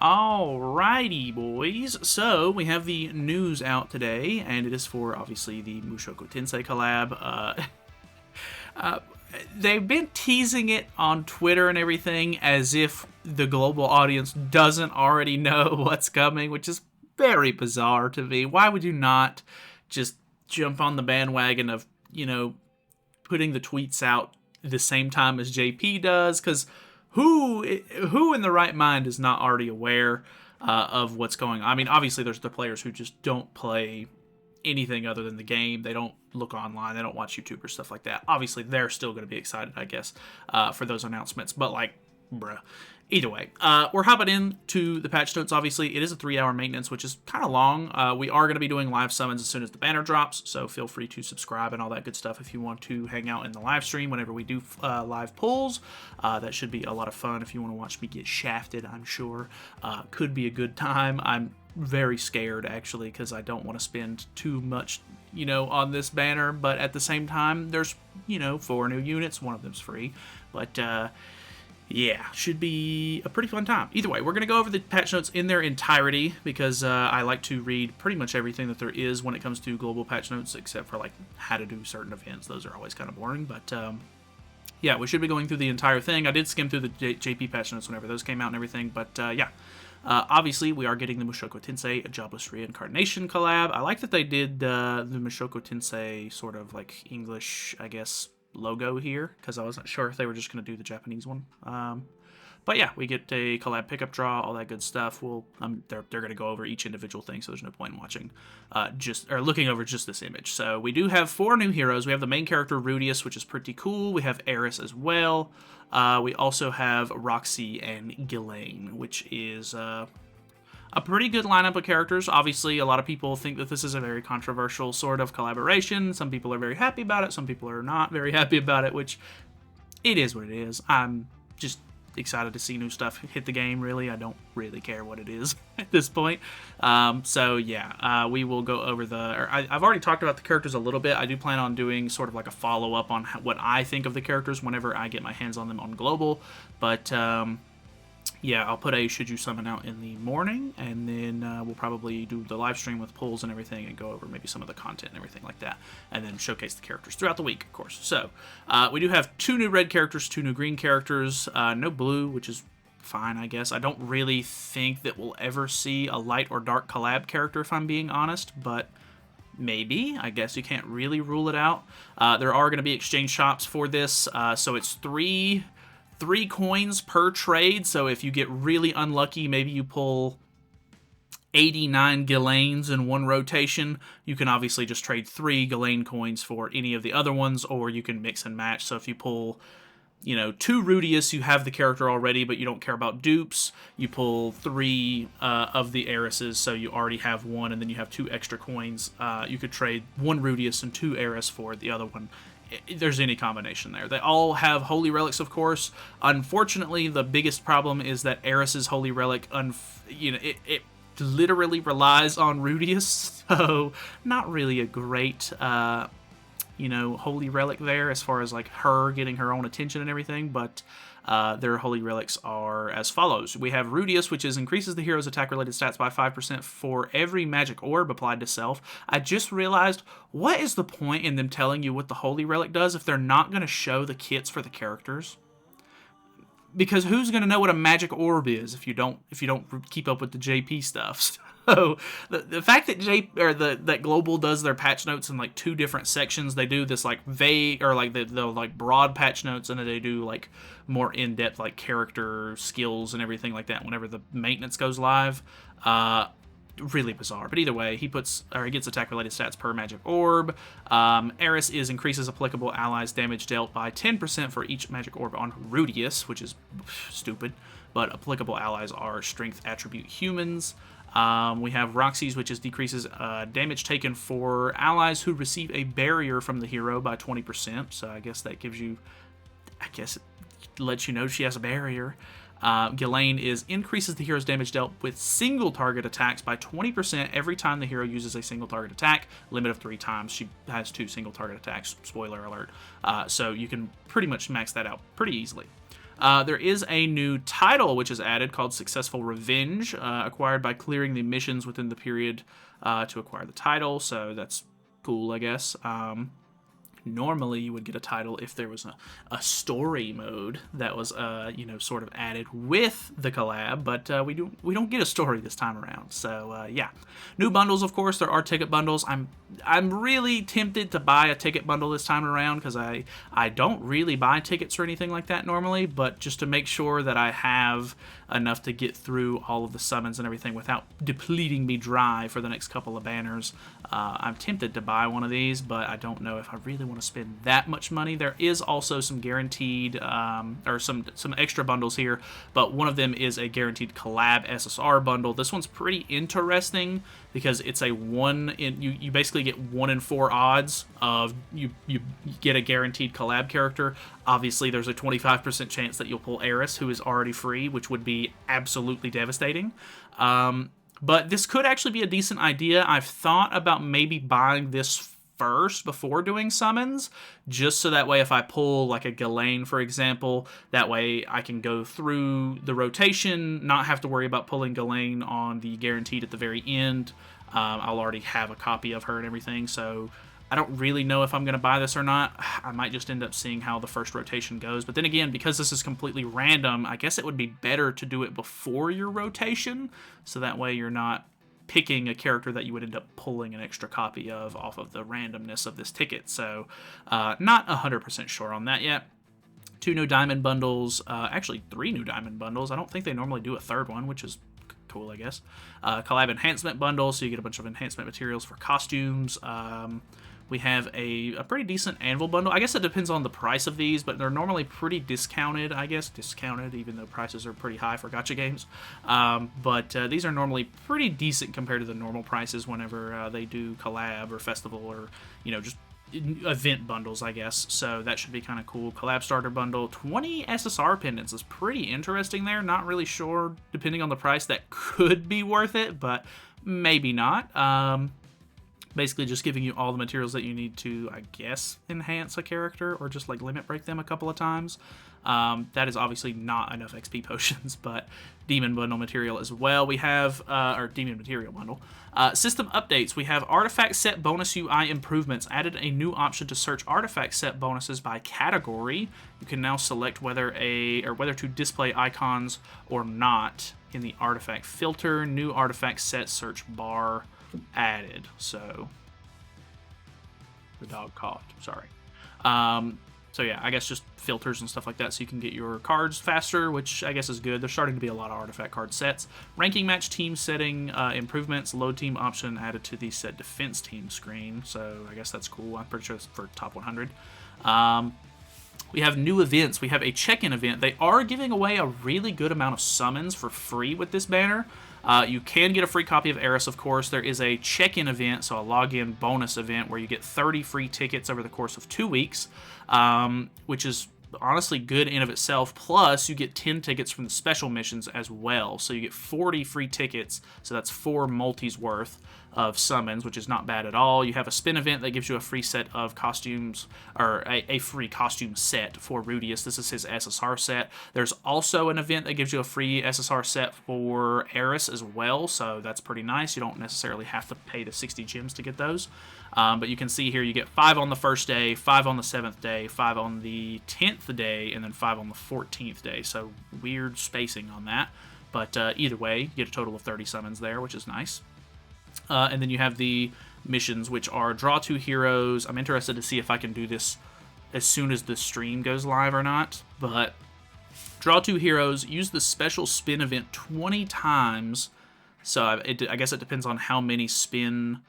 Alrighty, boys. So, we have the news out today, and it is for, obviously, the Mushoku Tensei collab. Uh, they've been teasing it on Twitter and everything as if the global audience doesn't already know what's coming, which is very bizarre to me. Why would you not just jump on the bandwagon of, putting the tweets out the same time as JP does? Because who in the right mind is not already aware of what's going on? I mean, obviously, there's the players who just don't play anything other than the game. They don't look online. They don't watch YouTube or stuff like that. Obviously, they're still going to be excited, I guess, for those announcements. But, bruh. Either way, we're hopping into the patch notes. Obviously, it is a 3-hour maintenance, which is kind of long. We are going to be doing live summons as soon as the banner drops, so feel free to subscribe and all that good stuff if you want to hang out in the live stream whenever we do live pulls. That should be a lot of fun if you want to watch me get shafted, I'm sure. Could be a good time. I'm very scared, actually, because I don't want to spend too much, on this banner, but at the same time, there's, 4 new units. One of them's free, but, yeah, should be a pretty fun time. Either way, we're going to go over the patch notes in their entirety because I like to read pretty much everything that there is when it comes to global patch notes, except for, how to do certain events. Those are always kind of boring, but, yeah, we should be going through the entire thing. I did skim through the JP patch notes whenever those came out and everything, but, yeah. Obviously, we are getting the Mushoku Tensei Jobless Reincarnation collab. I like that they did the Mushoku Tensei sort of, English, I guess, logo here, because I wasn't sure if they were just going to do the Japanese one. But yeah, we get a collab pickup draw, all that good stuff. They're going to go over each individual thing, so there's no point in watching looking over just this image. So we do have 4 new heroes. We have the main character Rudius, which is pretty cool. We have Eris as well. We also have Roxy and Ghislaine, which is a pretty good lineup of characters. Obviously, a lot of people think that this is a very controversial sort of collaboration. Some people are very happy about it. Some people are not very happy about it, which it is what it is. I'm just excited to see new stuff hit the game, really. I don't really care what it is at this point. So, yeah, we will go over I've already talked about the characters a little bit. I do plan on doing sort of a follow-up on what I think of the characters whenever I get my hands on them on Global. But, yeah, I'll put a Should You Summon out in the morning, and then we'll probably do the live stream with polls and everything and go over maybe some of the content and everything like that, and then showcase the characters throughout the week, of course. So, we do have 2 new red characters, 2 new green characters, no blue, which is fine, I guess. I don't really think that we'll ever see a light or dark collab character, if I'm being honest, but maybe. I guess you can't really rule it out. There are going to be exchange shops for this, so it's 3 coins per trade, so if you get really unlucky, maybe you pull 89 Ghislaines in one rotation, you can obviously just trade 3 Ghislaine coins for any of the other ones, or you can mix and match. So if you pull, 2 Rudius, you have the character already, but you don't care about dupes. You pull 3 of the Erises, so you already have 1, and then you have 2 extra coins. You could trade 1 Rudius and 2 Eris for the other one. There's any combination there. They all have holy relics, of course. Unfortunately, the biggest problem is that Eris's holy relic, it literally relies on Rudius, so not really a great, holy relic there as far as her getting her own attention and everything. But their holy relics are as follows. We have Rudius, which increases the hero's attack-related stats by 5% for every magic orb applied to self. I just realized, what is the point in them telling you what the holy relic does if they're not going to show the kits for the characters? Because who's going to know what a magic orb is if you don't keep up with the JP stuff? So the fact that that Global does their patch notes in 2 different sections, they do this vague or the broad patch notes, and then they do more in-depth character skills and everything like that whenever the maintenance goes live. Really bizarre, but either way, he gets attack-related stats per magic orb. Eris increases applicable allies' damage dealt by 10% for each magic orb on Rudius, which is stupid, but applicable allies are strength attribute humans. We have Roxy's, which decreases damage taken for allies who receive a barrier from the hero by 20%, so I guess that gives you, it lets you know she has a barrier. Ghislaine increases the hero's damage dealt with single target attacks by 20% every time the hero uses a single target attack. Limit of 3 times. She has 2 single target attacks. Spoiler alert. So you can pretty much max that out pretty easily. There is a new title which is added called Successful Revenge, acquired by clearing the missions within the period to acquire the title, so that's cool, I guess. Normally you would get a title if there was a story mode that was sort of added with the collab, but we don't get a story this time around. So yeah, new bundles, of course. There are ticket bundles. I'm really tempted to buy a ticket bundle this time around because I don't really buy tickets or anything like that normally, but just to make sure that I have enough to get through all of the summons and everything without depleting me dry for the next couple of banners. I'm tempted to buy one of these, but I don't know if I really want to spend that much money. There is also some guaranteed or some extra bundles here, but one of them is a guaranteed collab SSR bundle. This one's pretty interesting because it's a you basically get 1 in 4 odds of you get a guaranteed collab character. Obviously, there's a 25% chance that you'll pull Eris, who is already free, which would be absolutely devastating. But this could actually be a decent idea. I've thought about maybe buying this first before doing summons, just so that way if I pull like a Ghislaine, for example, that way I can go through the rotation, not have to worry about pulling Ghislaine on the guaranteed at the very end. I'll already have a copy of her and everything, so I don't really know if I'm going to buy this or not. I might just end up seeing how the first rotation goes. But then again, because this is completely random, I guess it would be better to do it before your rotation, so that way you're not picking a character that you would end up pulling an extra copy of off of the randomness of this ticket. So not 100% sure on that yet. 2 new diamond bundles, actually 3 new diamond bundles. I don't think they normally do a third one, which is cool, I guess. Collab enhancement bundle, so you get a bunch of enhancement materials for costumes. We have a pretty decent anvil bundle. I guess it depends on the price of these, but they're normally pretty discounted, I guess. Discounted, even though prices are pretty high for gacha games. But these are normally pretty decent compared to the normal prices whenever they do collab or festival or, just event bundles, I guess. So that should be kind of cool. Collab starter bundle. 20 SSR pendants is pretty interesting there. Not really sure, depending on the price, that could be worth it, but maybe not. Basically just giving you all the materials that you need to, I guess, enhance a character or just like limit break them a couple of times. That is obviously not enough XP potions, but demon bundle material as well. We have, or demon material bundle. System updates. We have artifact set bonus UI improvements. Added a new option to search artifact set bonuses by category. You can now select whether to display icons or not in the artifact filter. New artifact set search bar added. So the dog coughed, sorry. So yeah, I guess just filters and stuff like that so you can get your cards faster, which I guess is good. There's starting to be a lot of artifact card sets. Ranking match team setting improvements. Load team option added to the set defense team screen, so I guess that's cool. I'm pretty sure it's for top 100. We have new events. We have a check-in event. They are giving away a really good amount of summons for free with this banner. You can get a free copy of Eris, of course. There is a check-in event, so a login bonus event, where you get 30 free tickets over the course of 2 weeks, which is honestly good in of itself. Plus, you get 10 tickets from the special missions as well. So you get 40 free tickets, so that's 4 multis worth of summons, which is not bad at all. You have a spin event that gives you a free set of costumes, or a free costume set for Rudius. This is his SSR set. There's also an event that gives you a free SSR set for Eris as well, so that's pretty nice. You don't necessarily have to pay the 60 gems to get those. But you can see here you get 5 on the first day, 5 on the 7th day, 5 on the 10th day, and then 5 on the 14th day. So weird spacing on that. But either way, you get a total of 30 summons there, which is nice. And then you have the missions, which are draw 2 heroes. I'm interested to see if I can do this as soon as the stream goes live or not. But draw 2 heroes, use the special spin event 20 times. So I guess it depends on how many spin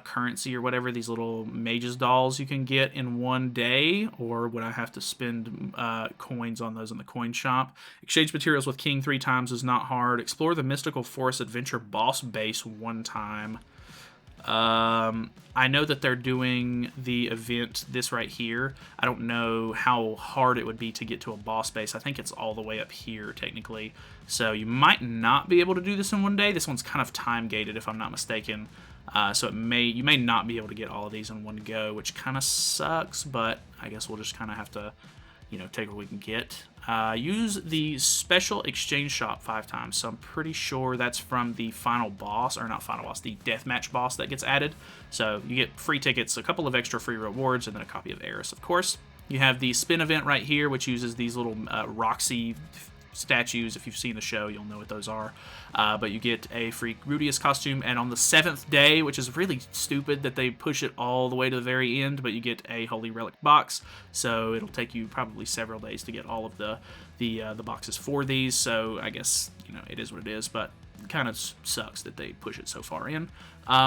currency or whatever, these little mages dolls you can get in one day, or would I have to spend coins on those in the coin shop? Exchange materials with King 3 times is not hard. Explore the Mystical Forest Adventure boss base 1 time. I know that they're doing the event, this right here. I don't know how hard it would be to get to a boss base. I think it's all the way up here, technically. So you might not be able to do this in one day. This one's kind of time-gated, if I'm not mistaken. So you may not be able to get all of these in one go, which kind of sucks, but I guess we'll just kind of have to, take what we can get. use the special exchange shop 5 times. So I'm pretty sure that's from the final boss, or not final boss, the deathmatch boss that gets added. So you get free tickets, a couple of extra free rewards, and then a copy of Eris, of course. You have the spin event right here, which uses these little Roxy statues. If you've seen the show, you'll know what those are. But you get a free Rudius costume, and on the 7th day, which is really stupid that they push it all the way to the very end, but you get a Holy Relic box, so it'll take you probably several days to get all of the boxes for these. So I guess, you know, it is what it is, but kind of sucks that they push it so far in.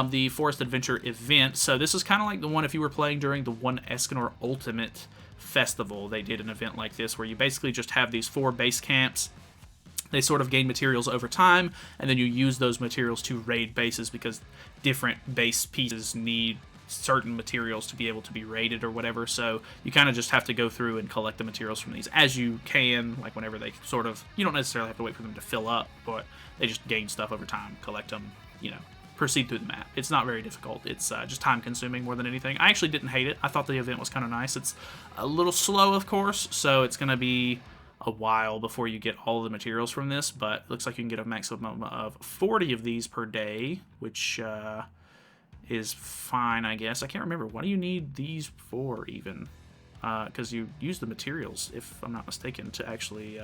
The Forest Adventure event, so this is kind of like the one if you were playing during the One Escanor Ultimate Festival. They did an event like this where you basically just have these 4 base camps. They sort of gain materials over time, and then you use those materials to raid bases because different base pieces need certain materials to be able to be raided or whatever. So you kind of just have to go through and collect the materials from these as you can, like whenever they sort of, you don't necessarily have to wait for them to fill up, but they just gain stuff over time, collect them, you know, proceed through the map. It's not very difficult. It's just time consuming more than anything. I actually didn't hate it. I thought the event was kind of nice. It's a little slow, of course, so it's going to be a while before you get all the materials from this, but it looks like you can get a maximum of 40 of these per day, which is fine, I guess. I can't remember. What do you need these for, even? Because you use the materials, if I'm not mistaken, to actually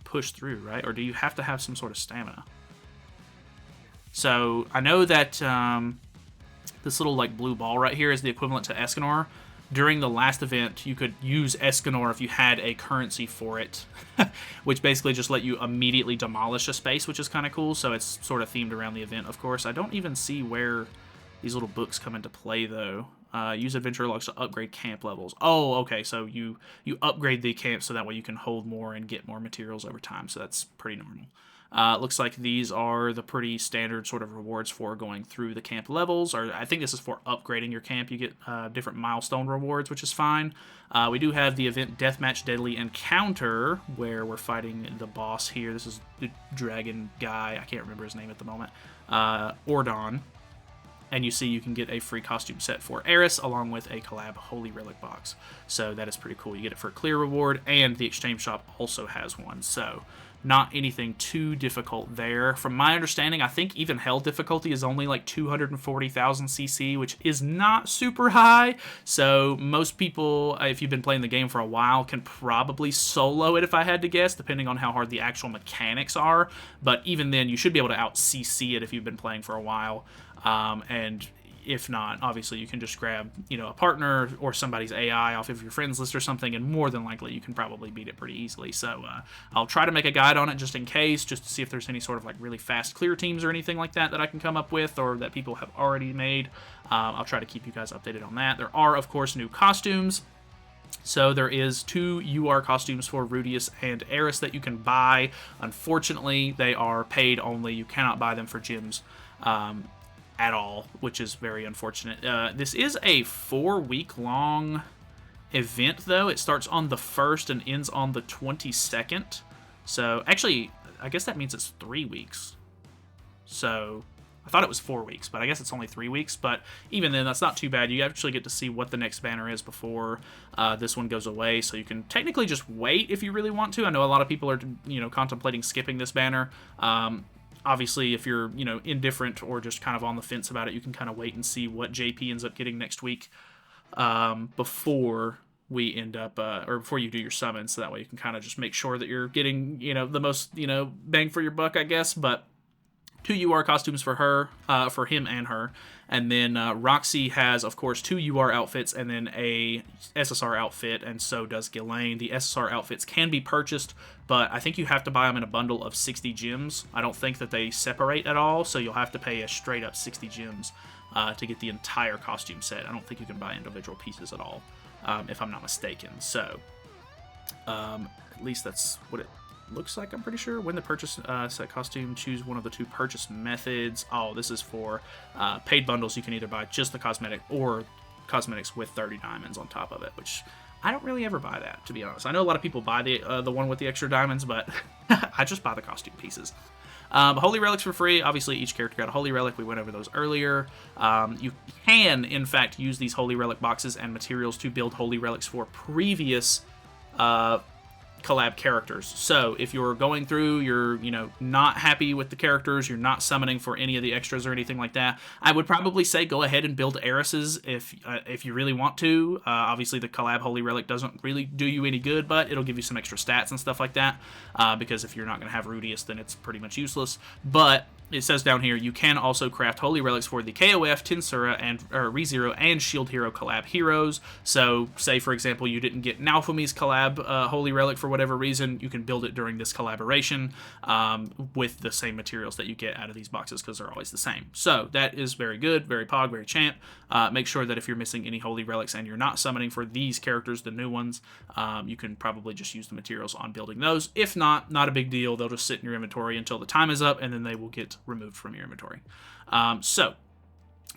push through, right? Or do you have to have some sort of stamina? So I know that this little like blue ball right here is the equivalent to Escanor. During the last event, you could use Escanor if you had a currency for it, which basically just let you immediately demolish a space, which is kind of cool. So it's sort of themed around the event, of course. I don't even see where these little books come into play, though. Use adventure logs to upgrade camp levels. Oh, okay, so you upgrade the camp so that way you can hold more and get more materials over time, so that's pretty normal. Looks like these are the pretty standard sort of rewards for going through the camp levels, or I think this is for upgrading your camp. You get different milestone rewards, which is fine. We do have the event Deathmatch Deadly Encounter, where we're fighting the boss here. This is the dragon guy. I can't remember his name at the moment. Ordon. And you see you can get a free costume set for Eris along with a collab Holy Relic box. So that is pretty cool. You get it for a clear reward, and the exchange shop also has one. So not anything too difficult there. From my understanding, I think even Hell difficulty is only like 240,000 CC, which is not super high. So most people, if you've been playing the game for a while, can probably solo it if I had to guess, depending on how hard the actual mechanics are. But even then, you should be able to out CC it if you've been playing for a while. And if not, obviously you can just grab, you know, a partner or somebody's AI off of your friends list or something, and more than likely you can probably beat it pretty easily. So I'll try to make a guide on it just in case, just to see if there's any sort of like really fast clear teams or anything like that that I can come up with, or that people have already made. I'll try to keep you guys updated on that. There are, of course, new costumes. So there is 2 UR costumes for Rudius and Eris that you can buy. Unfortunately, they are paid only. You cannot buy them for gyms at all, which is very unfortunate. This is a 4-week-long event, though. It starts on the 1st and ends on the 22nd. So, actually, I guess that means it's 3 weeks. So, I thought it was 4 weeks, but I guess it's only 3 weeks. But even then, that's not too bad. You actually get to see what the next banner is before this one goes away. So you can technically just wait if you really want to. I know a lot of people are, you know, contemplating skipping this banner. Obviously, if you're, you know, indifferent or just kind of on the fence about it, you can kind of wait and see what JP ends up getting next week before we end up, or before you do your summon, so that way you can kind of just make sure that you're getting, you know, the most, you know, bang for your buck, I guess. But 2 UR costumes for her, for him and her. And then Roxy has, of course, 2 UR outfits and then a SSR outfit, and so does Ghislaine. The SSR outfits can be purchased, but I think you have to buy them in a bundle of 60 gems. I don't think that they separate at all, so you'll have to pay a straight up 60 gems to get the entire costume set. I don't think you can buy individual pieces at all, if I'm not mistaken. So, at least that's what it looks like, I'm pretty sure. When the purchase set costume, choose one of the 2 purchase methods. Oh, this is for paid bundles. You can either buy just the cosmetic or cosmetics with 30 diamonds on top of it, which I don't really ever buy that, to be honest. I know a lot of people buy the one with the extra diamonds, but I just buy the costume pieces. Holy relics for free. Obviously, each character got a holy relic. We went over those earlier. You can, in fact, use these holy relic boxes and materials to build holy relics for previous collab characters. So if you're going through, you're, not happy with the characters, you're not summoning for any of the extras or anything like that, I would probably say go ahead and build heiresses if you really want to. Obviously, the collab Holy Relic doesn't really do you any good, but it'll give you some extra stats and stuff like that, because if you're not going to have Rudius, then it's pretty much useless. But it says down here, you can also craft Holy Relics for the KOF, Tensura, and ReZero, and Shield Hero collab heroes. So, say, for example, you didn't get Naofumi's collab Holy Relic for whatever reason, you can build it during this collaboration with the same materials that you get out of these boxes, because they're always the same. So, that is very good, very pog, very champ. Make sure that if you're missing any Holy Relics and you're not summoning for these characters, the new ones, you can probably just use the materials on building those. If not, not a big deal. They'll just sit in your inventory until the time is up, and then they will get removed from your inventory. So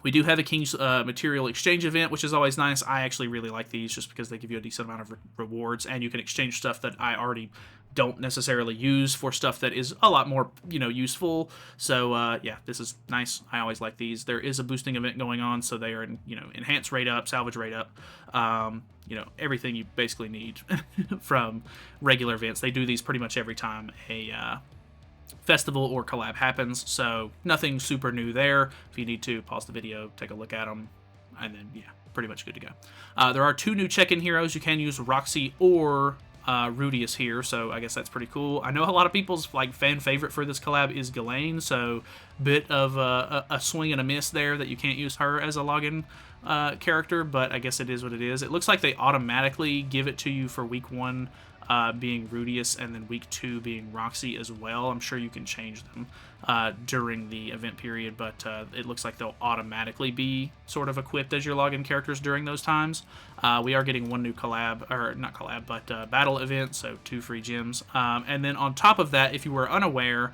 we do have a King's Material Exchange event, which is always nice. I actually really like these just because they give you a decent amount of rewards, and you can exchange stuff that I already don't necessarily use for stuff that is a lot more, useful. So, yeah, this is nice. I always like these. There is a boosting event going on, so they are, enhanced rate up, salvage rate up, everything you basically need from regular events. They do these pretty much every time a festival or collab happens, so nothing super new there. If you need to, pause the video, take a look at them, and then, yeah, pretty much good to go. There are 2 new check-in heroes. You can use Roxy or Rudius here, so I guess that's pretty cool. I know a lot of people's fan favorite for this collab is Ghislaine, so bit of a swing and a miss there that you can't use her as a login character, but I guess it is what it is. It looks like they automatically give it to you for week 1 being Rudius, and then week 2 being Roxy as well. I'm sure you can change them during the event period, but it looks like they'll automatically be sort of equipped as your login characters during those times. We are getting 1 new collab, or not collab, but battle event, so 2 free gems. And then on top of that, if you were unaware,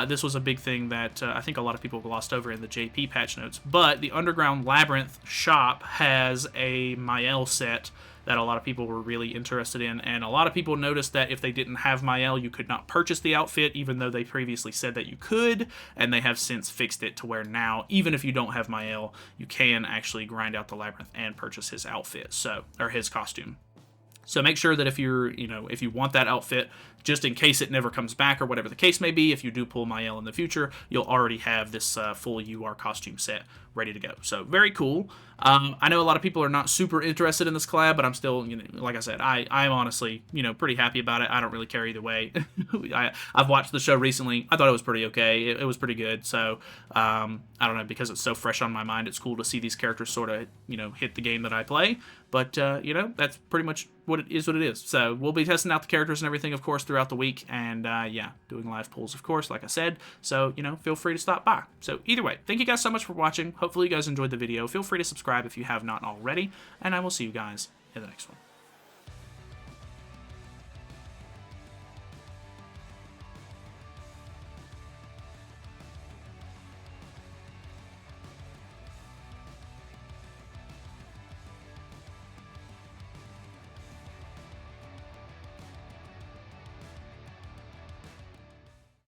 this was a big thing that I think a lot of people glossed over in the JP patch notes, but the Underground Labyrinth shop has a Mael set that a lot of people were really interested in, and a lot of people noticed that if they didn't have Mael, you could not purchase the outfit, even though they previously said that you could, and they have since fixed it to where now, even if you don't have Mael, you can actually grind out the Labyrinth and purchase his outfit, or his costume. So make sure that if you want that outfit, just in case it never comes back or whatever the case may be, if you do pull Mael in the future, you'll already have this full UR costume set ready to go. So very cool. I know a lot of people are not super interested in this collab, but I'm still, like I said, I'm honestly, pretty happy about it. I don't really care either way. I've watched the show recently. I thought it was pretty okay. It was pretty good. So I don't know, because it's so fresh on my mind, it's cool to see these characters sort of, hit the game that I play. But, that's pretty much what it is. So we'll be testing out the characters and everything, of course, throughout the week. And, yeah, doing live pulls, of course, like I said. So, feel free to stop by. So either way, thank you guys so much for watching. Hopefully you guys enjoyed the video. Feel free to subscribe if you have not already. And I will see you guys in the next one.